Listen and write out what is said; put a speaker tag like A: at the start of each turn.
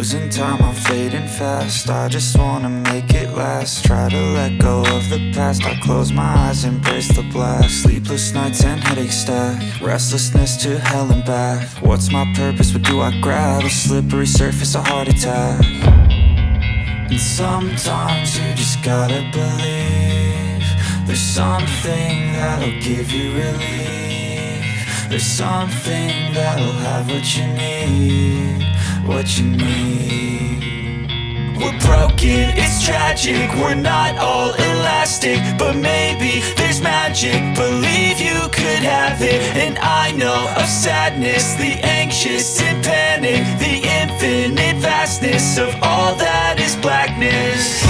A: losing time, I'm fading fast. I just wanna make it last. Try to let go of the past. I close my eyes, embrace the blast. Sleepless nights and headaches stack. Restlessness to hell and back. What's my purpose, what do I grab? A slippery surface, a heart attack. And sometimes you just gotta believe there's something that'll give you relief. There's something that'll have what you need, what you need. We're broken, it's tragic, we're not all elastic, but maybe there's magic. Believe you could have it. And I know of sadness, the anxious and panic, the infinite vastness of all that is blackness.